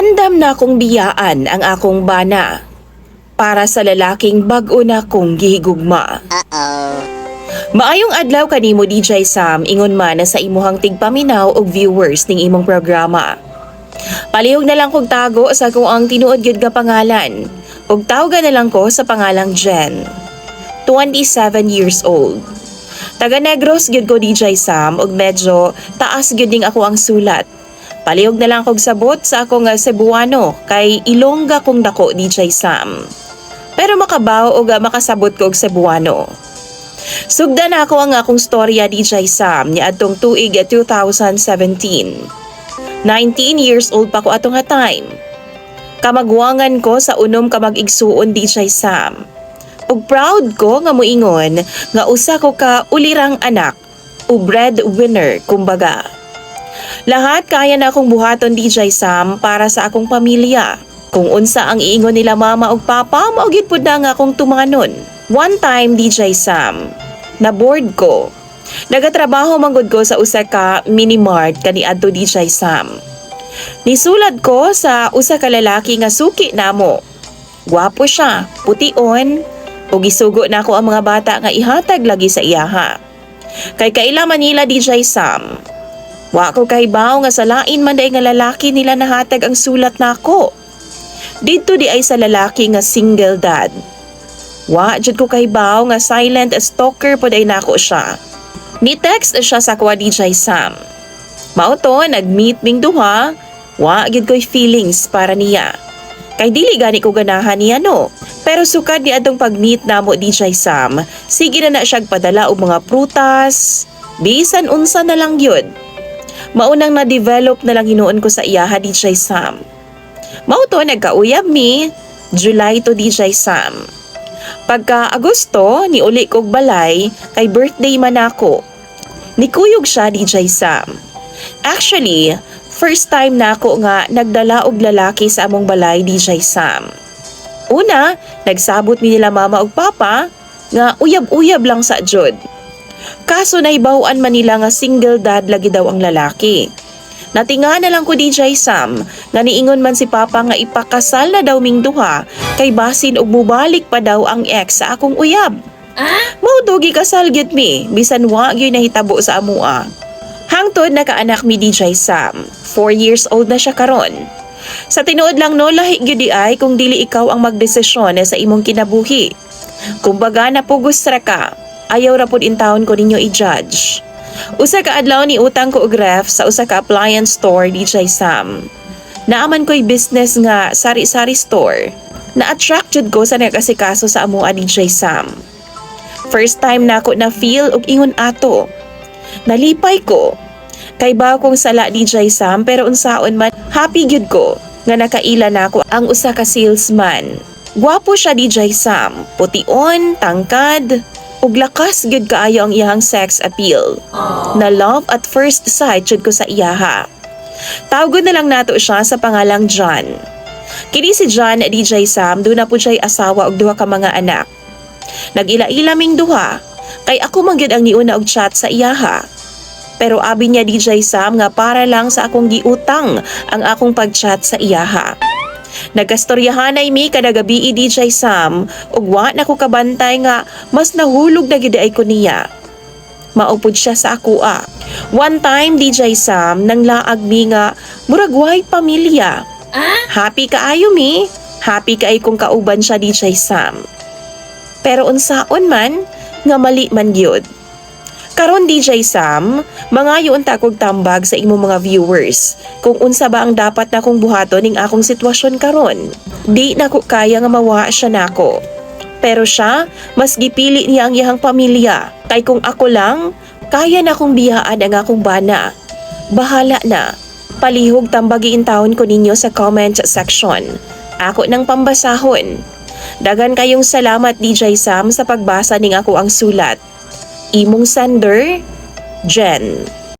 Andam na akong biyaan ang akong bana para sa lalaking bag-o na kong gihigugma. Maayong adlaw kanimo DJ Sam, ingon man na sa imuhang tigpaminaw og viewers ning imong programa. Palihog na lang kog tago sa kung ang tinuod gyud nga pangalan ug tawgan na lang ko sa pangalang Jen. 27 years old. Taga Negros gyud ko DJ Sam ug medyo taas gyud ning ako ang sulat. Palihog na lang kog sabot sa akong Cebuano kay Ilongga kong dako DJ Sam. Pero makabaw og makasabot ko og Cebuano. Sugda na ako ang akong storya DJ Sam niadtong tuig 2017. 19 years old pa ko atong time. Kamagwangan ko sa unom ka mag-igsuon DJ Sam. Ug proud ko nga moingon nga usa ko ka ulirang anak o breadwinner kumbaga. Lahat kaya na akong buhaton DJ Sam para sa akong pamilya. Kung unsa ang iingon nila mama ug papa, mao gyud pud na nga akong tumangon. One time DJ Sam, na board ko. Nagatrabaho manggod ko sa usa ka mini-mart kaniadto DJ Sam. Nisulat ko sa usa ka lalaki nga suki namo. Gwapo siya, pution, ug gisugo na ako ang mga bata nga ihatag lagi sa iyaha. Kay kaila Manila DJ Sam. Wa ko kahibaw nga sa lain man day nga lalaki nila nahatag ang sulat nako. Didto di ay sa lalaki nga single dad. Wa jud ko kahibaw nga silent stalker pod ay nako siya. Ni-text siya sa kwa DJ Sam. Mao to nag-meet ming duha, wa gyud ko'y feelings para niya. Kay dili gani ko ganahan niya no. Pero sukad ni adtong pag-meet namo DJ Sam, sige na siya padala og mga prutas, bisan unsa na lang gyud. Maunang na-develop na lang hinuon ko sa iyaha DJ Sam. Mao to nagkauyab mi, July to DJ Sam. Pagka Agosto, niuli kog balay, kay birthday man ako. Nikuyog siya DJ Sam. Actually, first time na ako nga nagdala og lalaki sa among balay DJ Sam. Una, nagsabot mi nila mama ug papa nga uyab-uyab lang sa jud. Kaso naibawan man nila nga single dad lagi daw ang lalaki. Natinga na lang ko DJ Sam nga niingon man si papa nga ipakasal na daw ming duha kay basin og mubalik pa daw ang ex sa akong uyab. Mao dugi kasal gyud mi bisan wa gyud nahitabo sa amua. Hangtod nakaanak mi DJ Sam. 4 years old na siya karon. Sa tinuod lang no lahi gyud di ay kung dili ikaw ang magdesisyon sa imong kinabuhi. Kumbaga napugos ra ka. Ayaw ra pud intawon ko ninyo i-judge. Usa ka adlaw ni utang ko og ref sa usa ka appliance store DJ Sam. Naaman ko'y business nga sari-sari store. Na-attract jud ko sa nagkasikaso sa amua DJ Sam. First time na ako na feel og ingon ato. Nalipay ko. Kay ba kong sala DJ Sam pero unsaon man happy gyud ko nga nakaila na ako ang usa ka salesman. Gwapo siya DJ Sam, pution, tangkad, ug lakas gyud kaayo ang iyahang sex appeal. Na love at first sight jud ko sa iyaha. Tawgon na lang nato siya sa pangalang John. Kini si John DJ Sam do na pud siya'y asawa og duha ka mga anak. Nagila-ila ming duha kay ako man gyud ang niuna og chat sa iyaha. Pero abi niya DJ Sam nga para lang sa akong giutang ang akong pag-chat sa iyaha. Nagkastoryahanay mi kada gabi DJ Sam ug wa na ko kabantay nga mas nahulog na gyud ay ko niya. Maupod siya sa akua. One time DJ Sam nang laag mi nga murag way pamilya. Happy kaayo mi. Happy kaay kung kauban siya DJ Sam. Pero unsaon man nga mali man gyud. Karon DJ Sam, mangayo unta kog tambag sa imong mga viewers kung unsa ba ang dapat na kong buhaton ning akong sitwasyon karon. Di na ko kaya nga mawa siya nako. Pero siya, mas gipili niya ang iyang pamilya. Kay kung ako lang, kaya na kong biyaan ang akong bana. Bahala na. Palihog tambagi intawon ko ninyo sa comment section. Ako nang pambasahon. Dagan kayong salamat DJ Sam sa pagbasa ning ako ang sulat. Imong sender, Jen.